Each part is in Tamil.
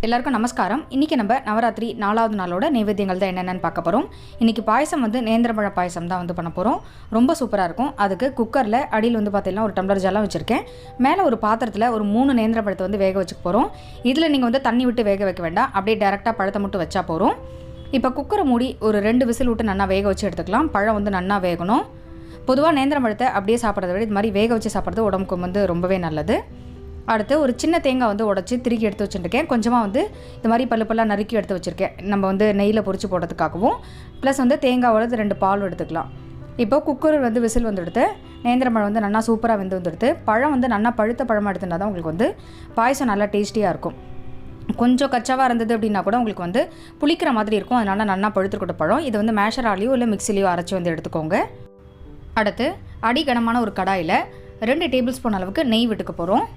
எல்லாருக்கும் நமஸ்காரம். இன்றைக்கி நம்ம நவராத்திரி 4வது நாளோட நைவேத்தியங்கள் தான் என்னென்னு பார்க்க போகிறோம். இன்றைக்கி பாயசம் வந்து நேந்திரம்பழ பாயசம் தான் வந்து பண்ண போகிறோம். ரொம்ப சூப்பராக இருக்கும். அதுக்கு குக்கரில் அடியில் வந்து பார்த்திங்கன்னா ஒரு டம்ளர் ஜலம் வச்சுருக்கேன். மேலே ஒரு பாத்திரத்தில் ஒரு 3 நேந்திரம்பழத்தை வந்து வேக வச்சுக்க போகிறோம். இதில் நீங்கள் வந்து தண்ணி விட்டு வேக வைக்க வேண்டாம், அப்படியே டேரெக்டாக பழத்தை மட்டும் வச்சா போகிறோம். இப்போ குக்கரை மூடி ஒரு 2 விசில் விட்டு நல்லா வேக வச்சு எடுத்துக்கலாம். பழம் வந்து நல்லா வேகணும். பொதுவாக நேந்திரம்பழத்தை அப்படியே சாப்பிட்றத விட இது மாதிரி வேக வச்சு சாப்பிட்றது உடம்புக்கு வந்து ரொம்பவே நல்லது. அடுத்து ஒரு சின்ன தேங்காய் வந்து உடச்சி திருக்கி எடுத்து வச்சுருக்கேன். கொஞ்சமாக வந்து இது மாதிரி பல்லாக நறுக்கி எடுத்து வச்சுருக்கேன். நம்ம வந்து நெய்யில் பொரிச்சு போடுறதுக்காகவும் ப்ளஸ் வந்து தேங்காவோட 2 பால் எடுத்துக்கலாம். இப்போ குக்கர் வந்து விசில் வந்துடுத்து. நேந்திரம்பழம் வந்து நல்லா சூப்பராக வந்துடுத்து. பழம் வந்து நல்லா பழுத்த பழமாக எடுத்துனா தான் உங்களுக்கு வந்து பாயசம் நல்லா டேஸ்டியாக இருக்கும். கொஞ்சம் கச்சாவாக இருந்தது அப்படின்னா கூட உங்களுக்கு வந்து புளிக்கிற மாதிரி இருக்கும். அதனால் நல்லா பழுத்துக்கிட்ட பழம் இது வந்து மேஷராலையோ இல்லை மிக்சிலையோ அரைச்சி வந்து எடுத்துக்கோங்க. அடுத்து அடிகனமான ஒரு கடாயில் 2 டேபிள் ஸ்பூன் அளவுக்கு நெய் விட்டுக்க போகிறோம்.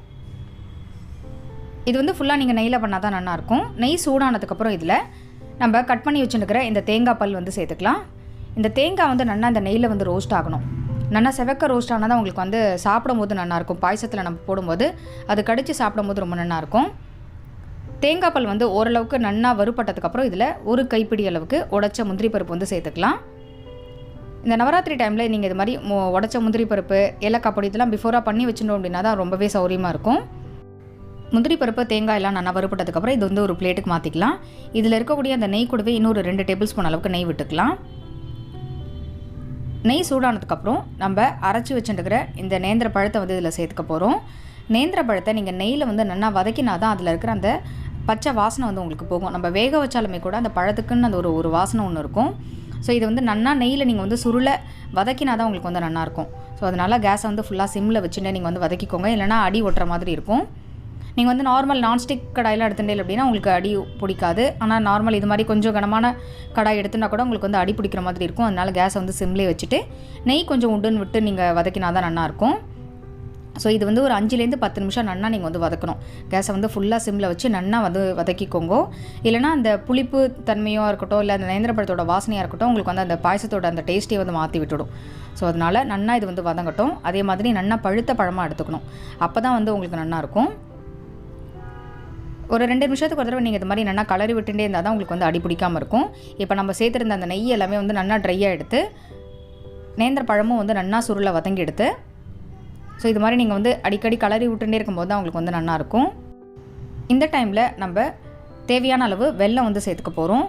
இது வந்து ஃபுல்லாக நீங்கள் நெய்யில் பண்ணால் தான் நல்லாயிருக்கும். நெய் சூடானதுக்கப்புறம் இதில் நம்ம கட் பண்ணி வச்சுருக்கிற இந்த தேங்காய் பல் வந்து சேர்த்துக்கலாம். இந்த தேங்காய் வந்து நல்லா இந்த நெய்யில் வந்து ரோஸ்ட் ஆகணும். நல்லா செவக்க ரோஸ்ட் ஆனால் தான் உங்களுக்கு வந்து சாப்பிடும்போது நல்லாயிருக்கும். பாயசத்தில் நம்ம போடும்போது அது கடித்து சாப்பிடும்போது ரொம்ப நல்லாயிருக்கும். தேங்காய் பல் வந்து ஓரளவுக்கு நல்லா வறுபட்டதுக்கப்புறம் இதில் ஒரு கைப்பிடி அளவுக்கு உடைச்ச முந்திரி பருப்பு வந்து சேர்த்துக்கலாம். இந்த நவராத்திரி டைமில் நீங்கள் இது மாதிரி உடைச்ச முந்திரி பருப்பு ஏலக்காய் பொடி இதெல்லாம் பிஃபோராக பண்ணி வச்சுட்டோம் அப்படின்னா தான் ரொம்பவே சௌரியமாக இருக்கும். முந்திரி பருப்பு தேங்காய் எல்லாம் நல்லா வறுபட்டதுக்கப்புறம் இது வந்து ஒரு பிளேட்டுக்கு மாற்றிக்கலாம். இதில் இருக்கக்கூடிய அந்த நெய் கூடவே இன்னொரு 2 டேபிள் ஸ்பூன் அளவுக்கு நெய் விட்டுக்கலாம். நெய் சூடானதுக்கப்புறம் நம்ம அரைச்சி வச்சுட்டுக்கிற இந்த நேந்திர பழத்தை வந்து இதில் சேர்த்துக்க போகிறோம். நேந்திர பழத்தை நீங்கள் நெய்யில் வந்து நல்லா வதக்கினா தான் அதில் இருக்கிற அந்த பச்சை வாசனை வந்து உங்களுக்கு போகும். நம்ம வேக வச்சாலுமே கூட அந்த பழத்துக்குன்னு அந்த ஒரு வாசனை ஒன்று இருக்கும். ஸோ இது வந்து நல்லா நெய்யில் நீங்கள் வந்து சுருளை வதக்கினா தான் உங்களுக்கு வந்து நல்லாயிருக்கும். ஸோ அதனால் கேஸை வந்து ஃபுல்லாக சிம்மில் வச்சுட்டு நீங்கள் வந்து வதக்கிக்கோங்க. இல்லைனா அடி ஒட்டுற மாதிரி இருக்கும். நீங்கள் வந்து நார்மல் நான்ஸ்டிக் கடாயில் எடுத்துட்டேன் அப்படின்னா உங்களுக்கு அடி பிடிக்காது. ஆனால் நார்மல் இது மாதிரி கொஞ்சம் கனமான கடாய் எடுத்துனா கூட உங்களுக்கு வந்து அடி பிடிக்கிற மாதிரி இருக்கும். அதனால் கேஸை வந்து சிம்லேயே வச்சுட்டு நெய் கொஞ்சம் உண்டுன்னு விட்டு நீங்கள் வதக்கினா தான் நல்லாயிருக்கும். ஸோ இது வந்து ஒரு 5லேருந்து 10 நிமிஷம் நன்னா நீங்கள் வந்து வதக்கணும். கேஸை வந்து ஃபுல்லாக சிம்மில் வச்சு நன்னா வந்து வதக்கிக்கோங்க. இல்லைனா அந்த புளிப்பு தன்மையாக இருக்கட்டும், இல்லை அந்த நேந்திரப்பழத்தோட வாசனையாக இருக்கட்டும், உங்களுக்கு வந்து அந்த பாயசத்தோட அந்த டேஸ்ட்டே வந்து மாற்றி விட்டுடும். ஸோ அதனால் நன்னா இது வந்து வதங்கட்டும். அதே மாதிரி நன்னா பழுத்த பழமாக எடுத்துக்கணும். அப்போ தான் வந்து உங்களுக்கு நல்லாயிருக்கும். ஒரு 2 நிமிஷத்துக்கு ஒரு தடவை நீங்கள் இது மாதிரி நல்லா கலரி விட்டுட்டே இருந்தால் தான் உங்களுக்கு வந்து அடி பிடிக்காமல் இருக்கும். இப்போ நம்ம சேர்த்துருந்த அந்த நெய் எல்லாமே வந்து நல்லா ட்ரையாக எடுத்து நேந்திர பழமும் வந்து நல்லா சுருளை வதங்கி எடுத்து ஸோ இது மாதிரி நீங்கள் வந்து அடிக்கடி கலரி விட்டுட்டே இருக்கும்போது தான் உங்களுக்கு வந்து நல்லாயிருக்கும். இந்த டைமில் நம்ம தேவையான அளவு வெல்லம் வந்து சேர்த்துக்க போகிறோம்.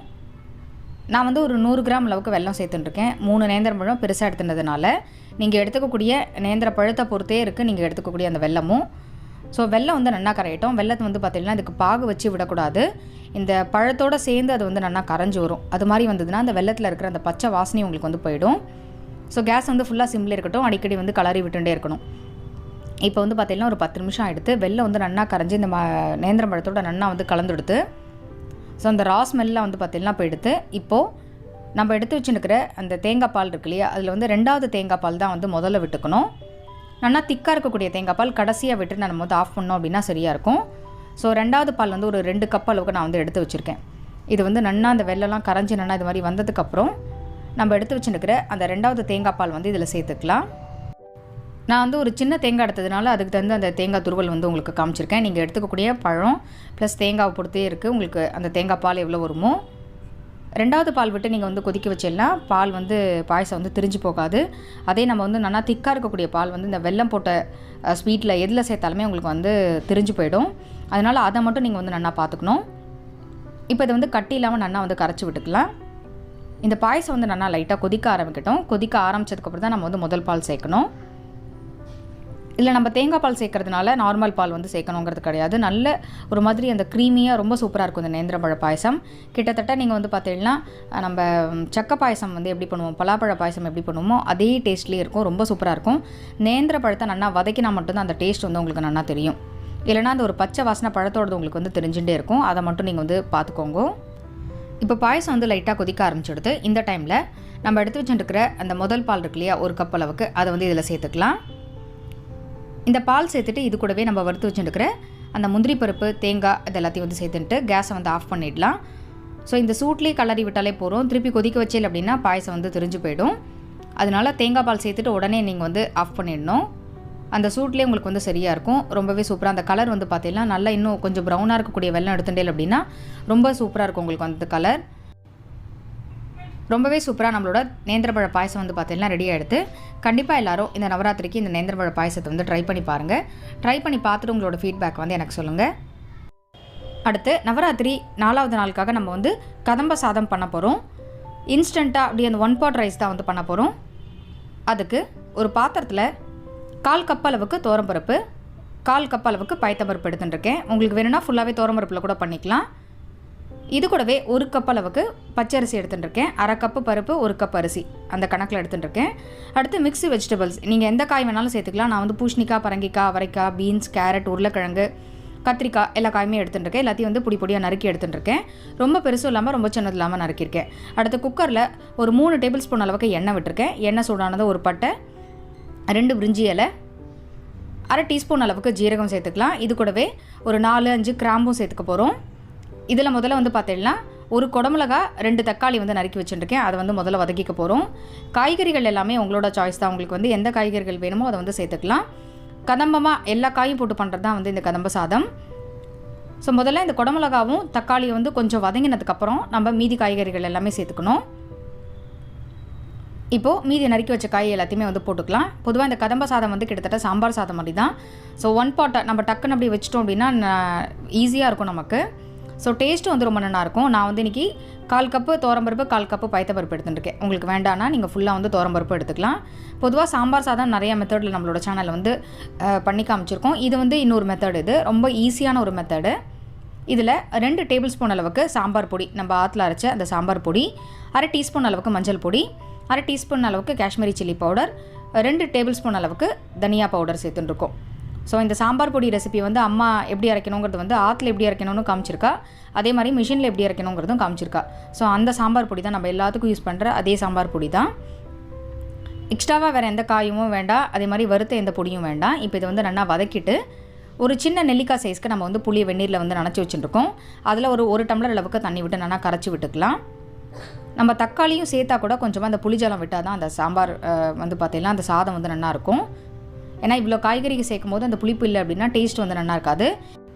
நான் வந்து ஒரு 100 கிராம் அளவுக்கு வெல்லம் சேர்த்துட்டுருக்கேன். 3 நேந்திர பழம் பெருசாக எடுத்துனதுனால நீங்கள் எடுத்துக்கக்கூடிய நேந்திர பழத்தை பொறுத்தே இருக்குது நீங்கள் எடுத்துக்கக்கூடிய அந்த வெல்லமும். ஸோ வெல்லம் வந்து நல்லா கரையட்டும். வெல்லத்தை வந்து பார்த்திங்கன்னா இதுக்கு பாகு வச்சு விடக்கூடாது. இந்த பழத்தோடு சேர்ந்து அது வந்து நல்லா கரைஞ்சி வரும். அது மாதிரி வந்ததுன்னா அந்த வெல்லத்தில் இருக்கிற அந்த பச்சை வாசனை உங்களுக்கு வந்து போயிடும். ஸோ கேஸ் வந்து ஃபுல்லாக சிம்மில் இருக்கட்டும். அடிக்கடி வந்து கலரி விட்டுட்டே இருக்கணும். இப்போ வந்து பார்த்திங்கன்னா ஒரு 10 நிமிஷம் ஆகிடுத்து. வெல்லம் வந்து நல்லா கரைஞ்சி இந்த நேந்திரம் பழத்தோட நல்லா வந்து கலந்துடுத்து. ஸோ அந்த ரா ஸ்மெல்லாம் வந்து பார்த்திங்கன்னா போயிடுத்து. இப்போது நம்ம எடுத்து வச்சுருக்கிற அந்த தேங்காய் பால் இருக்கு இல்லையா, அதில் வந்து 2வது தேங்காய் பால் தான் வந்து முதல்ல விட்டுக்கணும். நல்லா திக்காக இருக்கக்கூடிய தேங்காய் பால் கடைசியாக விட்டு நம்ம வந்து ஆஃப் பண்ணோம் அப்படின்னா சரியாக இருக்கும். ஸோ 2வது பால் வந்து ஒரு 2 கப் அளவுக்கு நான் வந்து எடுத்து வச்சுருக்கேன். இது வந்து நல்லா அந்த வெள்ளம்லாம் கரைஞ்சி நல்லா இது மாதிரி வந்ததுக்கப்புறம் நம்ம எடுத்து வச்சுருக்கிற அந்த 2வது தேங்காய் பால் வந்து இதில் சேர்த்துக்கலாம். நான் வந்து ஒரு சின்ன தேங்காய் எடுத்ததுனால அதுக்கு தகுந்த அந்த தேங்காய் துருவல் வந்து உங்களுக்கு காமிச்சிருக்கேன். நீங்கள் எடுத்துக்கக்கூடிய பழம் ப்ளஸ் தேங்காவை பொறுத்தே இருக்குது உங்களுக்கு அந்த தேங்காய் பால் எவ்வளோ வருமோ. 2வது பால் விட்டு நீங்கள் வந்து கொதிக்க வச்சிடலாம். பால் வந்து பாயசம் வந்து திரிஞ்சு போகாது. அதே நம்ம வந்து நல்லா திக்காக இருக்கக்கூடிய பால் வந்து இந்த வெல்லம் போட்ட ஸ்வீட்டில் எதில் சேர்த்தாலுமே உங்களுக்கு வந்து திரிஞ்சு போயிடும். அதனால் அதை மட்டும் நீங்கள் வந்து நல்லா பார்த்துக்கணும். இப்போ இதை வந்து கட்டி இல்லாமல் நல்லா வந்து கரைச்சி விட்டுக்கலாம். இந்த பாயசம் வந்து நல்லா லைட்டாக கொதிக்க ஆரம்பிக்கட்டும். கொதிக்க ஆரம்பித்ததுக்கப்புறம் தான் நம்ம வந்து முதல் பால் சேர்க்கணும். இல்லை நம்ம தேங்காய் பால் சேர்க்கறதுனால நார்மல் பால் வந்து சேர்க்கணுங்கிறது கிடையாது. நல்ல ஒரு மாதிரி அந்த க்ரீமியாக ரொம்ப சூப்பராக இருக்கும் இந்த நேந்திரப்பழ பாயசம். கிட்டத்தட்ட நீங்கள் வந்து பார்த்தீங்கன்னா நம்ம சக்கை பாயசம் வந்து எப்படி பண்ணுவோம், பலாப்பழ பாயசம் எப்படி பண்ணுவோமோ அதே டேஸ்ட்லேயே இருக்கும். ரொம்ப சூப்பராக இருக்கும். நேந்திர பழத்தை நல்லா வதக்கினா மட்டும்தான் அந்த டேஸ்ட் வந்து உங்களுக்கு நல்லா தெரியும். இல்லைனா அந்த ஒரு பச்சை வாசனை பழத்தோடது உங்களுக்கு வந்து தெரிஞ்சுட்டே இருக்கும். அதை மட்டும் நீங்கள் வந்து பார்த்துக்கோங்க. இப்போ பாயசம் வந்து லைட்டாக கொதிக்க ஆரம்பிச்சிடுது. இந்த டைமில் நம்ம எடுத்து வச்சுட்டுருக்கிற அந்த முதல் பால் இருக்கு இல்லையா, 1 கப் அளவுக்கு அதை வந்து இதில் சேர்த்துக்கலாம். இந்த பால் சேர்த்துட்டு இது கூடவே நம்ம வறுத்து வச்சுருக்கிற அந்த முந்திரி பருப்பு தேங்காய் இது எல்லாத்தையும் வந்து சேர்த்துட்டு கேஸை வந்து ஆஃப் பண்ணிடலாம். ஸோ இந்த சூட்லேயே கலரி விட்டாலே போகிறோம். திருப்பி கொதிக்க வச்சேல் அப்படின்னா பாயசம் வந்து திரிஞ்சு போயிடும். அதனால் தேங்காய் பால் சேர்த்துட்டு உடனே நீங்கள் வந்து ஆஃப் பண்ணிடணும். அந்த சூட்லேயே உங்களுக்கு வந்து சரியாக இருக்கும். ரொம்பவே சூப்பராக அந்த கலர் வந்து பார்த்தீங்கன்னா நல்லா இன்னும் கொஞ்சம் ப்ரௌனாக இருக்கக்கூடிய வெல்லம் எடுத்துட்டேன் அப்படின்னா ரொம்ப சூப்பராக இருக்கும் உங்களுக்கு அந்த கலர். ரொம்பவே சூப்பராக நம்மளோட நேந்திரப்பழ பாயசம் வந்து பார்த்தீங்கன்னா ரெடி ஆகிடுது. கண்டிப்பாக எல்லோரும் இந்த நவராத்திரிக்கு இந்த நேந்திரப்பழ பாயசத்தை வந்து ட்ரை பண்ணி பாருங்கள். ட்ரை பண்ணி பார்த்துட்டு உங்களோட ஃபீட்பேக் வந்து எனக்கு சொல்லுங்கள். அடுத்து நவராத்திரி 4வது நாளுக்காக நம்ம வந்து கதம்ப சாதம் பண்ண போகிறோம். இன்ஸ்டண்ட்டாக அப்படியே அந்த 1 pot ரைஸ் தான் வந்து பண்ண போகிறோம். அதுக்கு ஒரு பாத்திரத்தில் 1/4 கப் அளவுக்கு துவரம்பருப்பு, 1/4 கப் அளவுக்கு பயத்தம்பருப்பு எடுத்துட்டுருக்கேன். உங்களுக்கு வேணும்னா ஃபுல்லாகவே துவரம்பருப்பில் கூட பண்ணிக்கலாம். இது கூடவே 1 கப் அளவுக்கு பச்சரிசி எடுத்துட்டுருக்கேன். 1/2 கப்பு பருப்பு, 1 கப் அரிசி அந்த கணக்கில் எடுத்துட்டுருக்கேன். அடுத்து மிக்ஸி வெஜிடபிள்ஸ் நீங்கள் எந்த காய் வேணாலும் சேர்த்துக்கலாம். நான் வந்து பூசணிக்காய், பரங்கிக்காய், அவரைக்காய், பீன்ஸ், கேரட், உருளைக்கிழங்கு, கத்திரிக்காய் எல்லா காயுமே எடுத்துட்டுருக்கேன். எல்லாத்தையும் வந்து பொடியாக நறுக்கி எடுத்துட்டுருக்கேன். ரொம்ப பெருசும் இல்லாமல் ரொம்ப சின்னது இல்லாமல் நறுக்கியிருக்கேன். அடுத்து குக்கரில் ஒரு 3 டேபிள் ஸ்பூன் அளவுக்கு எண்ணெய் விட்டுருக்கேன். எண்ணெய் சூடானது ஒரு பட்டை, 2 பிரிஞ்சி இலை, 1/2 டீஸ்பூன் அளவுக்கு ஜீரகம் சேர்த்துக்கலாம். இது கூடவே ஒரு 4-5 கிராம்பும் சேர்த்துக்க போகிறோம். இதில் முதல்ல வந்து பார்த்தீங்கன்னா ஒரு குடமிளகா, 2 தக்காளி வந்து நறுக்கி வச்சுட்டுருக்கேன். அதை வந்து முதல்ல வதக்கிக்க போகிறோம். காய்கறிகள் எல்லாமே உங்களோட சாய்ஸ் தான். உங்களுக்கு வந்து எந்த காய்கறிகள் வேணுமோ அதை வந்து சேர்த்துக்கலாம். கதம்பமாக எல்லா காயும் போட்டு பண்ணுறது தான் வந்து இந்த கதம்ப சாதம். ஸோ முதல்ல இந்த குடமிளகாவும் தக்காளியை வந்து கொஞ்சம் வதங்கினதுக்கப்புறம் நம்ம மீதி காய்கறிகள் எல்லாமே சேர்த்துக்கணும். இப்போது மீதி நறுக்கி வச்ச காய் எல்லாத்தையுமே வந்து போட்டுக்கலாம். பொதுவாக இந்த கதம்ப சாதம் வந்து கிட்டத்தட்ட சாம்பார் சாதம் மாதிரி தான். ஸோ 1 pot நம்ம டக்குன்னு அப்படி வச்சிட்டோம் அப்படின்னா ஈஸியாக இருக்கும் நமக்கு. ஸோ டேஸ்ட்டும் வந்து ரொம்ப நல்லாயிருக்கும். நான் வந்து இன்றைக்கி 1/4 கப்பு துவரம்பருப்பு, 1/4 கப்பு பயத்தம்பருப்பு எடுத்துட்டுருக்கேன். உங்களுக்கு வேண்டாம்னா நீங்கள் ஃபுல்லாக வந்து துவரம்பருப்பு எடுத்துக்கலாம். பொதுவாக சாம்பார் சாதம் நிறைய மெத்தடில் நம்மளோட சேனலில் வந்து பண்ணி காமிச்சிருக்கோம். இது வந்து இன்னொரு மெத்தட். இது ரொம்ப ஈஸியான ஒரு மெத்தடு. இதில் 2 டேபிள் ஸ்பூன் அளவுக்கு சாம்பார் பொடி, நம்ம ஆற்றுல அரைச்ச அந்த சாம்பார் பொடி, 1/2 டீஸ்பூன் அளவுக்கு மஞ்சள் பொடி, 1/2 டீஸ்பூன் அளவுக்கு Kashmiri chilli powder, 2 table spoon அளவுக்கு தனியா பவுடர் சேர்த்துட்டுருக்கோம். ஸோ இந்த சாம்பார் பொடி ரெசிபி வந்து அம்மா எப்படி அரைக்கணுங்கிறது வந்து ஆற்றுல எப்படி அரைக்கணும்னு காமிச்சிருக்கா. அதே மாதிரி மிஷினில் எப்படி அரைக்கணுங்கிறதும் காமிச்சிருக்கா. ஸோ அந்த சாம்பார் பொடி தான் நம்ம எல்லாத்துக்கும் யூஸ் பண்ணுற அதே சாம்பார் பொடி தான். எக்ஸ்ட்ராவாக வேறு எந்த காயும் வேண்டாம், அதே மாதிரி வறுத்த எந்த பொடியும் வேண்டாம். இப்போ இதை வந்து நல்லா வதக்கிட்டு ஒரு சின்ன நெல்லிக்காய் சைஸ்க்கு நம்ம வந்து புளியை வெந்நீரில் வந்து நனைச்சி வச்சுருக்கோம். அதில் ஒரு 1 டம்ளர் அளவுக்கு தண்ணி விட்டு நல்லா கரைச்சி விட்டுக்கலாம். நம்ம தக்காளியும் சேர்த்தா கூட கொஞ்சமாக அந்த புளிஜலம் விட்டால் தான் அந்த சாம்பார் வந்து பார்த்திங்கன்னா அந்த சாதம் வந்து நல்லாயிருக்கும். ஏன்னா இவ்வளோ காய்கறிக்கு சேர்க்கும் போது அந்த புளிப்பு இல்லை அப்படின்னா டேஸ்ட் வந்து நல்லா இருக்காது.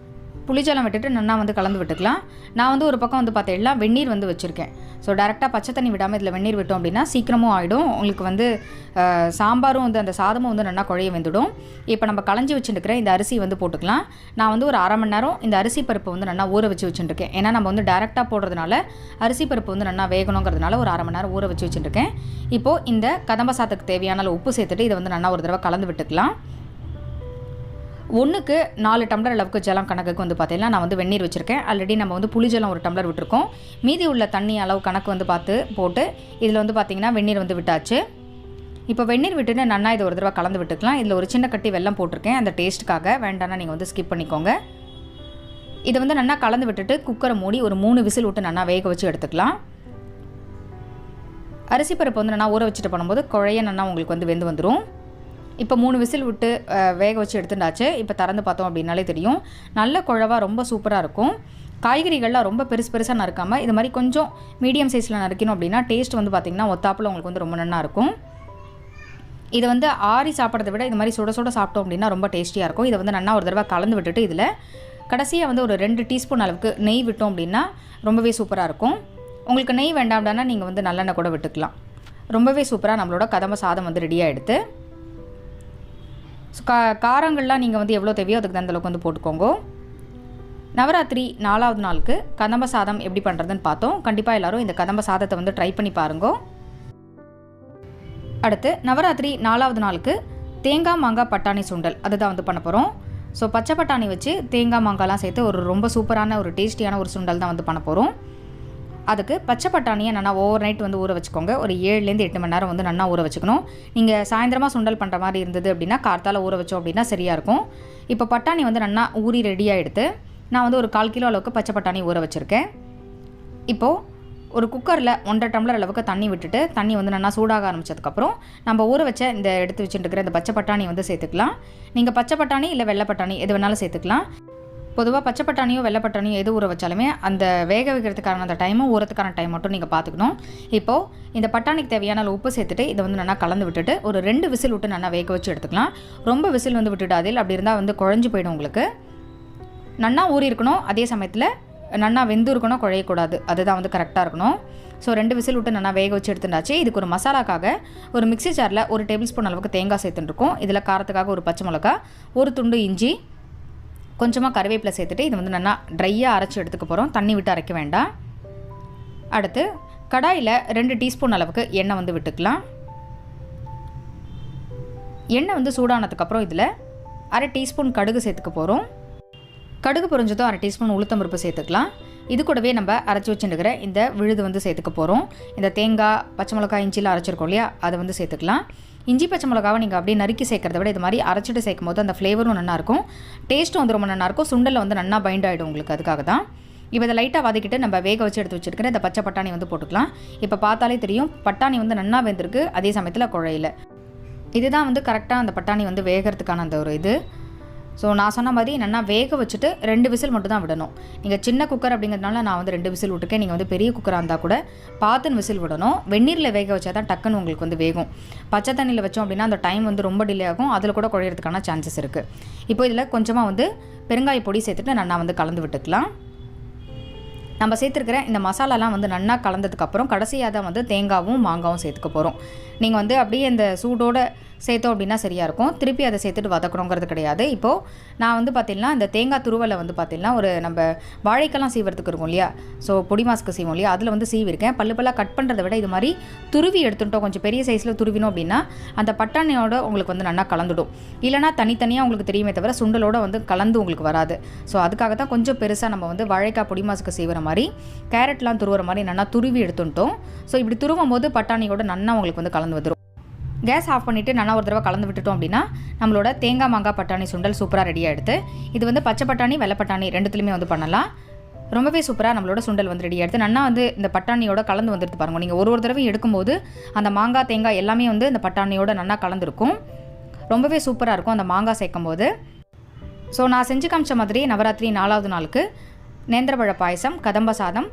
புளிஜலம் விட்டுட்டு நல்லா வந்து கலந்து விட்டுக்கலாம். நான் வந்து ஒரு பக்கம் வந்து பார்த்தீங்கன்னா வெந்நீர் வந்து வச்சுருக்கேன். ஸோ டேரெக்டாக பச்சை தண்ணி விடாமல் இதில் வெந்நீர் விட்டோம் அப்படின்னா சீக்கிரமும் ஆகிடும். உங்களுக்கு வந்து சாம்பாரும் வந்து அந்த சாதமும் வந்து நல்லா குழைய வெந்துடும். இப்போ நம்ம களைஞ்சி வச்சுருக்கிற இந்த அரிசி வந்து போட்டுக்கலாம். நான் வந்து ஒரு 1/2 மணி நேரம் இந்த அரிசி பருப்பு வந்து நல்லா ஊற வச்சு வச்சுருக்கேன். ஏன்னா நம்ம வந்து டேரெக்டாக போடுறதுனால அரிசி பருப்பு வந்து நல்லா வேகணுங்கிறதுனால ஒரு 1/2 மணி நேரம் ஊற வச்சு வச்சுருக்கேன். இப்போது இந்த கதம்ப சாதத்துக்கு தேவையான உப்பு சேர்த்துட்டு இதை வந்து நல்லா ஒரு தடவை கலந்து விட்டுக்கலாம். 1க்கு 4 டம்ளர் அளவுக்கு ஜலம் கணக்குக்கு வந்து பார்த்தீங்கன்னா நான் வந்து வெந்நீர் வச்சுருக்கேன். ஆல்ரெடி நம்ம வந்து புளி ஜலம் 1 டம்ளர் விட்டுருக்கோம். மீதி உள்ள தண்ணி அளவு கணக்கு வந்து பார்த்து போட்டு இதில் வந்து பார்த்திங்கன்னா வெந்நீர் வந்து விட்டாச்சு. இப்போ வெந்நீர் விட்டுட்டு நல்லா இதை ஒரு தடவை கலந்து விட்டுக்கலாம். இதில் ஒரு சின்ன கட்டி வெல்லம் போட்டிருக்கேன் அந்த டேஸ்ட்டுக்காக. வேண்டாம்னா நீங்கள் வந்து ஸ்கிப் பண்ணிக்கோங்க. இதை வந்து நல்லா கலந்து விட்டுட்டு குக்கரை மூடி ஒரு 3 விசில் விட்டு நல்லா வேக வச்சு எடுத்துக்கலாம். அரிசி பருப்பு வந்து நல்லா ஊற வச்சுட்டு பண்ணும்போது குழைய நல்லா உங்களுக்கு வந்து வெந்து வந்துடும். இப்போ 3 விசில் விட்டு வேக வச்சு எடுத்துட்டாச்சு. இப்போ திறந்து பார்த்தோம் அப்படின்னாலே தெரியும் நல்ல குழவாக ரொம்ப சூப்பராக இருக்கும். காய்கறிகள்லாம் ரொம்ப பெருசாக நறுக்காமல் இது மாதிரி கொஞ்சம் மீடியம் சைஸில் நறுக்கணும் அப்படின்னா டேஸ்ட் வந்து பார்த்திங்கன்னா ஒத்தாப்பில் உங்களுக்கு வந்து ரொம்ப நல்லா இருக்கும். இது வந்து ஆறி சாப்பிட்றத விட இது மாதிரி சுட சுட சாப்பிட்டோம் அப்படின்னா ரொம்ப டேஸ்டியாக இருக்கும். இதை வந்து நல்லா ஒரு தடவை கலந்து விட்டுட்டு இதில் கடைசியாக வந்து ஒரு 2 டீஸ்பூன் அளவுக்கு நெய் விட்டோம் அப்படின்னா ரொம்பவே சூப்பராக இருக்கும். உங்களுக்கு நெய் வேண்டாம் அப்படின்னா நீங்கள் வந்து நல்லெண்ணெய் கூட விட்டுக்கலாம். ரொம்பவே சூப்பராக நம்மளோட கதம்ப சாதம் வந்து ரெடியாக எடுத்து காரங்கள்லாம் நீங்கள் வந்து எவ்வளோ தேவையோ அதுக்கு தகுந்த அளவுக்கு வந்து போட்டுக்கோங்க. நவராத்திரி 4வது நாளுக்கு கதம்ப சாதம் எப்படி பண்ணுறதுன்னு பார்த்தோம். கண்டிப்பாக எல்லோரும் இந்த கதம்ப சாதத்தை வந்து ட்ரை பண்ணி பாருங்க. அடுத்து நவராத்திரி 4வது நாளுக்கு தேங்காய் மாங்காய் பட்டாணி சுண்டல் அதுதான் வந்து பண்ண போகிறோம். ஸோ பச்சை பட்டாணி வச்சு தேங்காய் மாங்காய்லாம் சேர்த்து ஒரு ரொம்ப சூப்பரான ஒரு டேஸ்டியான ஒரு சுண்டல் தான் வந்து பண்ண போகிறோம். அதுக்கு பச்சை பட்டாணியை நல்லா ஓவர் நைட் வந்து ஊற வச்சுக்கோங்க. ஒரு 7லேருந்து 8 மணி நேரம் வந்து நல்லா ஊற வச்சுக்கணும். நீங்கள் சாயந்தரமாக சுண்டல் பண்ணுற மாதிரி இருந்தது அப்படின்னா கார்த்தால ஊற வச்சோம் அப்படின்னா சரியாக இருக்கும். இப்போ பட்டாணி வந்து நல்லா ஊறி ரெடியாக எடுத்து நான் வந்து ஒரு 1/4 கிலோ அளவுக்கு பச்சை பட்டாணி ஊற வச்சுருக்கேன். இப்போது ஒரு குக்கரில் 1.5 டம்ளர் அளவுக்கு தண்ணி விட்டுட்டு தண்ணி வந்து நல்லா சூடாக ஆரம்பித்ததுக்கப்புறம் நம்ம ஊற வச்ச இந்த எடுத்து வச்சுட்டுருக்கிற இந்த பச்சை பட்டாணி வந்து சேர்த்துக்கலாம். நீங்கள் பச்சை பட்டாணி இல்லை வெள்ளை பட்டாணி எது வேணாலும் சேர்த்துக்கலாம். பொதுவாக பச்சை பட்டாணியோ வெள்ளை பட்டாணியோ எது ஊற வச்சாலுமே அந்த வேக வைக்கிறதுக்கான அந்த டைமும் ஊறத்துக்கான டைம் மட்டும் நீங்கள் பார்த்துக்கணும். இப்போது இந்த பட்டாணிக்கு தேவையான உப்பு சேர்த்துட்டு இதை வந்து நல்லா கலந்து விட்டுட்டு ஒரு 2 விசில் விட்டு நல்லா வேக வச்சு எடுத்துக்கலாம். ரொம்ப விசில் வந்து விட்டுடாதில், அப்படி இருந்தால் வந்து குழஞ்சி போயிடும் உங்களுக்கு. நல்லா ஊறி இருக்கணும், அதே சமயத்தில் நல்லா வெந்து இருக்கணும், குழையக்கூடாது. அதுதான் வந்து கரெக்டாக இருக்கணும். ஸோ 2 விசில் விட்டு நல்லா வேக வச்சு எடுத்துட்டாச்சு. இதுக்கு ஒரு மசாலாக்காக ஒரு மிக்ஸி ஜாரில் 1 டேபிள் ஸ்பூன் அளவுக்கு தேங்காய் சேர்த்துட்டுருக்கோம். இதில் காரத்துக்காக ஒரு பச்சை மிளகா, ஒரு துண்டு இஞ்சி, கொஞ்சமாக கருவேப்பிலை சேர்த்துட்டு இது வந்து நல்லா ட்ரையாக அரைச்சி எடுத்துக்க போகிறோம். தண்ணி விட்டு அரைக்க வேண்டாம். அடுத்து கடாயில் 2 டீஸ்பூன் அளவுக்கு எண்ணெய் வந்து விட்டுக்கலாம். எண்ணெய் வந்து சூடானதுக்கப்புறம் இதில் 1/2 டீஸ்பூன் கடுகு சேர்த்துக்க போகிறோம். கடுகு பொரிஞ்சதும் 1/2 டீஸ்பூன் உளுத்தம் பருப்பு சேர்த்துக்கலாம். இது கூடவே நம்ம அரைச்சி வச்சுருக்கிற இந்த விழுது வந்து சேர்த்துக்க போகிறோம். இந்த தேங்காய், பச்சை மிளகாய், இஞ்சிலாம் அரைச்சிருக்கோம் இல்லையா, அதை வந்து சேர்த்துக்கலாம். இஞ்சி பச்சை மிளகாவை நீங்கள் அப்படியே நறுக்கி சேர்க்கறத விட இது மாதிரி அரைச்சிட்டு சேர்க்கும் போது அந்த ஃப்ளேவரும் நல்லாயிருக்கும், டேஸ்ட்டும் வந்து ரொம்ப நல்லாயிருக்கும். சுண்டலில் வந்து நல்லா பைண்ட் ஆகிடும் உங்களுக்கு. அதுக்காக தான் இப்போ இதை லைட்டாக வதக்கிட்டு நம்ம வேக வச்சு எடுத்து வச்சுருக்கிற இந்த பச்சை பட்டாணி வந்து போட்டுக்கலாம். இப்போ பார்த்தாலே தெரியும் பட்டாணி வந்து நல்லா வெந்திருக்கு, அதே சமயத்தில் குழையில. இதுதான் வந்து கரெக்டாக அந்த பட்டாணி வந்து வேகிறதுக்கான அந்த ஒரு இது. ஸோ நான் சொன்ன மாதிரி நல்லா வேக வச்சுட்டு 2 விசில் மட்டும் தான் விடணும். நீங்கள் சின்ன குக்கர் அப்படிங்கிறதுனால நான் வந்து 2 விசில் விட்டுருக்கேன். நீங்கள் வந்து பெரிய குக்கராக இருந்தால் கூட பார்த்துன்னு விசில் விடணும். வெந்நீரில் வேக வச்சா தான் டக்குன்னு உங்களுக்கு வந்து வேகும். பச்சை தண்ணியில் வச்சோம் அப்படின்னா அந்த டைம் வந்து ரொம்ப டிலே ஆகும், அதில் கூட குழையிறதுக்கான சான்சஸ் இருக்குது. இப்போ இதில் கொஞ்சமாக வந்து பெருங்காய பொடி சேர்த்துட்டு நல்லா வந்து கலந்து விட்டுக்கலாம். நம்ம சேர்த்துருக்கிற இந்த மசாலாலாம் வந்து நல்லா கலந்ததுக்கப்புறம் கடைசியாக தான் வந்து தேங்காவும் மாங்காவும் சேர்த்துக்க போகிறோம். நீங்கள் வந்து அப்படியே இந்த சூடோடு சேர்த்தோம் அப்படின்னா சரியாக இருக்கும். திருப்பி அதை சேர்த்துட்டு வதக்கணுங்கிறது கிடையாது. இப்போது நான் வந்து பார்த்திங்கன்னா இந்த தேங்காய் துருவலை வந்து பார்த்திங்கன்னா ஒரு நம்ம வாழைக்கெல்லாம் சீவறதுக்கு இருக்கும் இல்லையா, ஸோ பொடி மாஸ்க்கு செய்வோம் இல்லையா, அதில் வந்து சீவிருக்கேன். பல்லாக கட் பண்ணுறதை விட இது மாதிரி துருவி எடுத்துட்டோம், கொஞ்சம் பெரிய சைஸில் துருவினோம் அப்படின்னா அந்த பட்டாணியோட உங்களுக்கு வந்து நல்லா கலந்துடும். இல்லைனா தனித்தனியாக உங்களுக்கு தெரியுமே தவிர சுண்டலோடு வந்து கலந்து உங்களுக்கு வராது. ஸோ அதுக்காக தான் கொஞ்சம் பெருசாக நம்ம வந்து வாழைக்காய் பொடி மாஸ்க்கு செய்கிற மாதிரி கேரட்லாம் துருவுற மாதிரி நல்லா துருவி எடுத்துட்டோம். ஸோ இப்படி துருவும் போது பட்டாணியோட நல்லா உங்களுக்கு வந்து கலந்து வந்துடும். கேஸ் ஆஃப் பண்ணிவிட்டு நல்லா ஒரு தடவை கலந்து விட்டுட்டோம் அப்படின்னா நம்மளோட தேங்காய் மாங்காய் பட்டாணி சுண்டல் சூப்பராக ரெடியாக எடுத்து இது வந்து பச்சை பட்டாணி வெள்ளை பட்டாணி ரெண்டுத்துலையுமே வந்து பண்ணலாம். ரொம்பவே சூப்பராக நம்மளோட சுண்டல் வந்து ரெடியாக எடுத்து நல்லா வந்து இந்த பட்டாணியோட கலந்து வந்துட்டு பாருங்கள். நீங்கள் ஒரு தடவை எடுக்கும்போது அந்த மாங்காய் தேங்காய் எல்லாமே வந்து இந்த பட்டாணியோட நல்லா கலந்துருக்கும். ரொம்பவே சூப்பராக இருக்கும் அந்த மாங்காய் சேர்க்கும் போது. ஸோ நான் செஞ்சு காமிச்ச மாதிரி நவராத்திரி 4வது நாளுக்கு நேந்திரப்பழ பாயசம், கதம்ப சாதம்,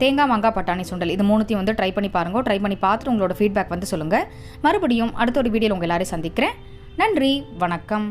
தேங்காய் மாங்காய் பட்டாணி சுண்டல் இது 3த்தையும் வந்து ட்ரை பண்ணி பாருங்கள். ட்ரை பண்ணி பார்த்துட்டு உங்களோட ஃபீட்பேக் வந்து சொல்லுங்கள். மறுபடியும் அடுத்த ஒரு வீடியோவில் உங்கள் எல்லாரையும் சந்திக்கிறேன். நன்றி, வணக்கம்.